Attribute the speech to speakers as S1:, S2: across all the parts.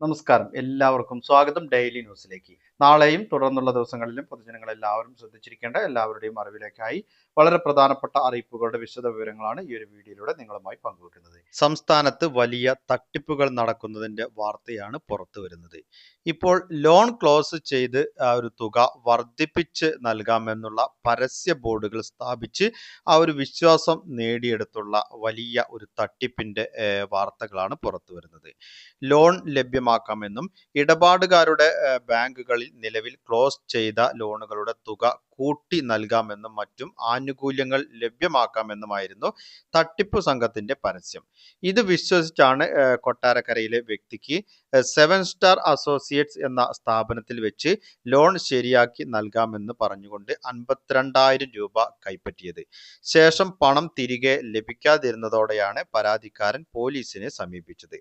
S1: നമസ്കാരം, എല്ലാവർക്കും സ്വാഗതം ഡെയിലി ന്യൂസിലേക്ക്. നാളെയും തുടർന്നുള്ള ദിവസങ്ങളിലും പൊതുജനങ്ങൾ എല്ലാവരും ശ്രദ്ധിച്ചിരിക്കേണ്ട എല്ലാവരുടെയും അറിവിലേക്കായി വളരെ പ്രധാനപ്പെട്ട അറിയിപ്പുകളുടെ വിശദ വിവരങ്ങളാണ് ഈ ഒരു വീഡിയോയിലൂടെ നിങ്ങളുമായി പങ്കുവെക്കുന്നത്. സംസ്ഥാനത്ത് വലിയ തട്ടിപ്പുകൾ നടക്കുന്നതിന്റെ വാർത്തയാണ് പുറത്തു വരുന്നത്. ഇപ്പോൾ ലോൺ ക്ലോസ് ചെയ്ത് ആ ഒരു തുക വർദ്ധിപ്പിച്ച് നൽകാമെന്നുള്ള പരസ്യ ബോർഡുകൾ സ്ഥാപിച്ച് ആ ഒരു വിശ്വാസം നേടിയെടുത്തുള്ള വലിയ ഒരു തട്ടിപ്പിന്റെ വാർത്തകളാണ് പുറത്തു വരുന്നത്. ലോൺ ലഭ്യമാക്കാമെന്നും ഇടപാടുകാരുടെ ബാങ്കുകളിൽ നിലവിൽ ക്ലോസ് ചെയ്ത ലോണുകളുടെ തുക കൂട്ടി നൽകാമെന്നും മറ്റും ആനുകൂല്യങ്ങൾ ലഭ്യമാക്കാമെന്നുമായിരുന്നു തട്ടിപ്പു സംഘത്തിന്റെ പരസ്യം. ഇത് വിശ്വസിച്ചാണ് കൊട്ടാരക്കരയിലെ വ്യക്തിക്ക് 7 സ്റ്റാർ അസോസിയേറ്റ്സ് എന്ന സ്ഥാപനത്തിൽ വെച്ച് ലോൺ ശരിയാക്കി നൽകാമെന്ന് പറഞ്ഞുകൊണ്ട് 52,000 രൂപ കൈപ്പറ്റിയത്. ശേഷം പണം തിരികെ ലഭിക്കാതിരുന്നതോടെയാണ് പരാതിക്കാരൻ പോലീസിനെ സമീപിച്ചത്.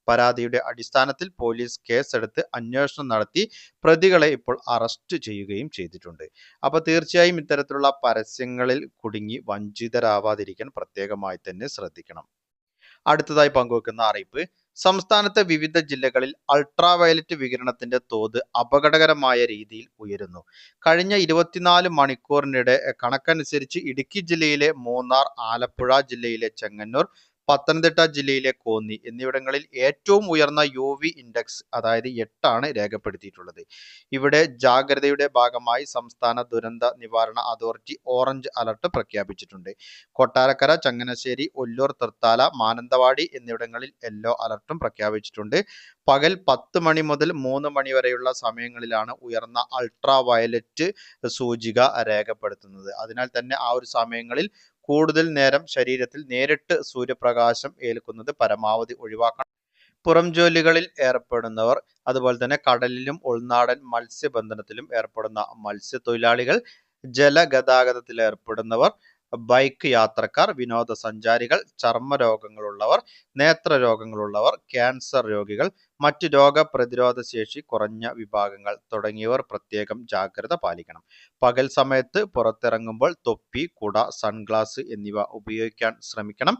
S1: പരാതിയുടെ അടിസ്ഥാനത്തിൽ പോലീസ് കേസെടുത്ത് അന്വേഷണം നടത്തി പ്രതികളെ ഇപ്പോൾ അറസ്റ്റ് ചെയ്യുകയും ചെയ്തിട്ടുണ്ട്. അപ്പോൾ തീർച്ചയായും ഇത്തരത്തിലുള്ള പരസ്യങ്ങളിൽ കുടുങ്ങി വഞ്ചിതരാവാതിരിക്കാൻ പ്രത്യേകമായി തന്നെ ശ്രദ്ധിക്കണം. അടുത്തതായി പങ്കുവെക്കുന്ന അറിയിപ്പ്, സംസ്ഥാനത്തെ വിവിധ ജില്ലകളിൽ അൾട്രാവയലറ്റ് വികിരണത്തിന്റെ തോത് അപകടകരമായ രീതിയിൽ ഉയരുന്നു. കഴിഞ്ഞ 24 മണിക്കൂറിനിടെ കണക്കനുസരിച്ച് ഇടുക്കി ജില്ലയിലെ മൂന്നാർ, ആലപ്പുഴ ജില്ലയിലെ ചെങ്ങന്നൂർ, പത്തനംതിട്ട ജില്ലയിലെ കോന്നി എന്നിവിടങ്ങളിൽ ഏറ്റവും ഉയർന്ന UV ഇൻഡെക്സ് അതായത് 8 രേഖപ്പെടുത്തിയിട്ടുള്ളത്. ഇവിടെ ജാഗ്രതയുടെ ഭാഗമായി സംസ്ഥാന ദുരന്ത നിവാരണ അതോറിറ്റി ഓറഞ്ച് അലർട്ട് പ്രഖ്യാപിച്ചിട്ടുണ്ട്. കൊട്ടാരക്കര, ചങ്ങനാശ്ശേരി, ഒല്ലൂർ, തൃത്താല, മാനന്തവാടി എന്നിവിടങ്ങളിൽ യെല്ലോ അലർട്ടും പ്രഖ്യാപിച്ചിട്ടുണ്ട്. പകൽ 10 മണി മുതൽ 3 മണി വരെയുള്ള സമയങ്ങളിലാണ് ഉയർന്ന അൾട്രാ വയലറ്റ് സൂചിക രേഖപ്പെടുത്തുന്നത്. അതിനാൽ തന്നെ ആ ഒരു സമയങ്ങളിൽ കൂടുതൽ നേരം ശരീരത്തിൽ നേരിട്ട് സൂര്യപ്രകാശം ഏൽക്കുന്നത് പരമാവധി ഒഴിവാക്കണം. പുറം ജോലികളിൽ ഏർപ്പെടുന്നവർ, അതുപോലെ തന്നെ കടലിലും ഉൾനാടൻ മത്സ്യബന്ധനത്തിലും ഏർപ്പെടുന്ന മത്സ്യത്തൊഴിലാളികൾ, ജലഗതാഗതത്തിൽ ഏർപ്പെടുന്നവർ, ബൈക്ക് യാത്രക്കാർ, വിനോദസഞ്ചാരികൾ, ചർമ്മരോഗങ്ങളുള്ളവർ, നേത്രരോഗങ്ങളുള്ളവർ, ക്യാൻസർ രോഗികൾ, മറ്റു രോഗപ്രതിരോധ ശേഷി കുറഞ്ഞ വിഭാഗങ്ങൾ തുടങ്ങിയവർ പ്രത്യേകം ജാഗ്രത പാലിക്കണം. പകൽ സമയത്ത് പുറത്തിറങ്ങുമ്പോൾ തൊപ്പി, കുട, സൺഗ്ലാസ് എന്നിവ ഉപയോഗിക്കാൻ ശ്രമിക്കണം.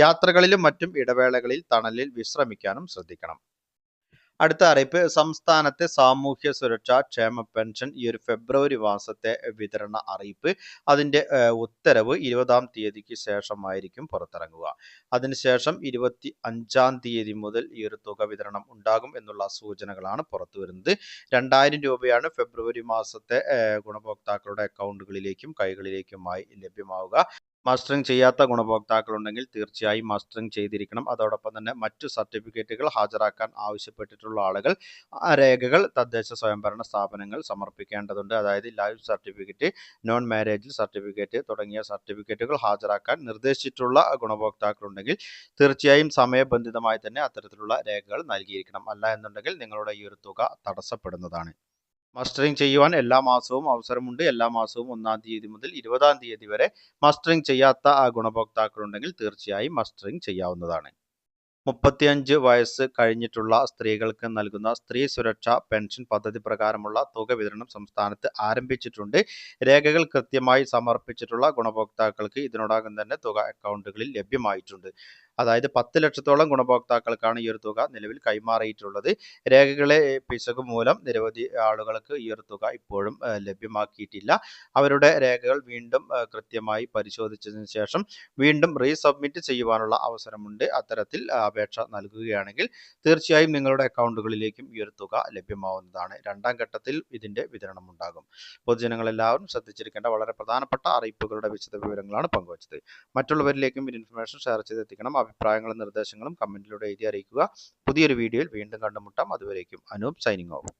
S1: യാത്രകളിലും മറ്റും ഇടവേളകളിൽ തണലിൽ വിശ്രമിക്കാനും ശ്രദ്ധിക്കണം. അടുത്ത അറിയിപ്പ്, സംസ്ഥാനത്തെ സാമൂഹ്യ സുരക്ഷാ ക്ഷേമ പെൻഷൻ ഈ ഒരു ഫെബ്രുവരി മാസത്തെ വിതരണ അറിയിപ്പ്, അതിൻ്റെ ഉത്തരവ് 20-ാം തീയതിക്ക് ശേഷമായിരിക്കും പുറത്തിറങ്ങുക. അതിനുശേഷം 25-ാം തീയതി മുതൽ ഈ ഒരു തുക വിതരണം ഉണ്ടാകും എന്നുള്ള സൂചനകളാണ് പുറത്തു വരുന്നത്. 2,000 രൂപയാണ് ഫെബ്രുവരി മാസത്തെ ഗുണഭോക്താക്കളുടെ അക്കൗണ്ടുകളിലേക്കും കൈകളിലേക്കുമായി ലഭ്യമാവുക. മസ്റ്ററിംഗ് ചെയ്യാത്ത ഗുണഭോക്താക്കളുണ്ടെങ്കിൽ തീർച്ചയായും മസ്റ്ററിംഗ് ചെയ്തിരിക്കണം. അതോടൊപ്പം തന്നെ മറ്റു സർട്ടിഫിക്കറ്റുകൾ ഹാജരാക്കാൻ ആവശ്യപ്പെട്ടിട്ടുള്ള ആളുകൾ ആ രേഖകൾ തദ്ദേശ സ്വയംഭരണ സ്ഥാപനങ്ങൾ സമർപ്പിക്കേണ്ടതുണ്ട്. അതായത് life certificate, non marriage certificate തുടങ്ങിയ സർട്ടിഫിക്കറ്റുകൾ ഹാജരാക്കാൻ നിർദ്ദേശിച്ചിട്ടുള്ള ഗുണഭോക്താക്കളുണ്ടെങ്കിൽ തീർച്ചയായും സമയബന്ധിതമായി തന്നെ അത്തരത്തിലുള്ള രേഖകൾ നൽകിയിരിക്കണം. അല്ല എന്നുണ്ടെങ്കിൽ നിങ്ങളുടെ ഈ ഒരു തുക തടസ്സപ്പെടുന്നതാണ്. മസ്റ്ററിംഗ് ചെയ്യുവാൻ എല്ലാ മാസവും അവസരമുണ്ട്. എല്ലാ മാസവും 1-ാം തീയതി മുതൽ 20-ാം തീയതി വരെ മസ്റ്ററിംഗ് ചെയ്യാത്ത ഗുണഭോക്താക്കളുണ്ടെങ്കിൽ തീർച്ചയായും മസ്റ്ററിംഗ് ചെയ്യാവുന്നതാണ്. 35 വയസ്സ് കഴിഞ്ഞിട്ടുള്ള സ്ത്രീകൾക്ക് നൽകുന്ന സ്ത്രീ സുരക്ഷാ പെൻഷൻ പദ്ധതി പ്രകാരമുള്ള തുക വിതരണം സംസ്ഥാനത്ത് ആരംഭിച്ചിട്ടുണ്ട്. രേഖകൾ കൃത്യമായി സമർപ്പിച്ചിട്ടുള്ള ഗുണഭോക്താക്കൾക്ക് ഇതിനോടകം തന്നെ തുക അക്കൗണ്ടുകളിൽ ലഭ്യമായിട്ടുണ്ട്. അതായത് 10 ലക്ഷത്തോളം ഗുണഭോക്താക്കൾക്കാണ് ഈ ഒരു തുക നിലവിൽ കൈമാറിയിട്ടുള്ളത്. രേഖകളെ പിശക് മൂലം നിരവധി ആളുകൾക്ക് ഈ ഒരു തുക ഇപ്പോഴും ലഭ്യമാക്കിയിട്ടില്ല. അവരുടെ രേഖകൾ വീണ്ടും കൃത്യമായി പരിശോധിച്ചതിന് ശേഷം വീണ്ടും റീസബ്മിറ്റ് ചെയ്യുവാനുള്ള അവസരമുണ്ട്. അത്തരത്തിൽ അപേക്ഷ നൽകുകയാണെങ്കിൽ തീർച്ചയായും നിങ്ങളുടെ അക്കൗണ്ടുകളിലേക്കും ഈ ഒരു തുക ലഭ്യമാവുന്നതാണ്. 2-ാം ഘട്ടത്തിൽ ഇതിന്റെ വിതരണം ഉണ്ടാകും. പൊതുജനങ്ങളെല്ലാവരും ശ്രദ്ധിച്ചിരിക്കേണ്ട വളരെ പ്രധാനപ്പെട്ട അറിയിപ്പുകളുടെ വിശദ വിവരങ്ങളാണ് പങ്കുവച്ചത്. മറ്റുള്ളവരിലേക്കും ഈ ഇൻഫർമേഷൻ ഷെയർ ചെയ്തെത്തിക്കണം. അഭിപ്രായങ്ങളും നിർദ്ദേശങ്ങളും കമന്റിലൂടെ എഴുതി അറിയിക്കുക. പുതിയൊരു വീഡിയോയിൽ വീണ്ടും കണ്ടുമുട്ടാം. അതുവരേക്കും അനൂപ് സൈനിങ് ഓഫ്.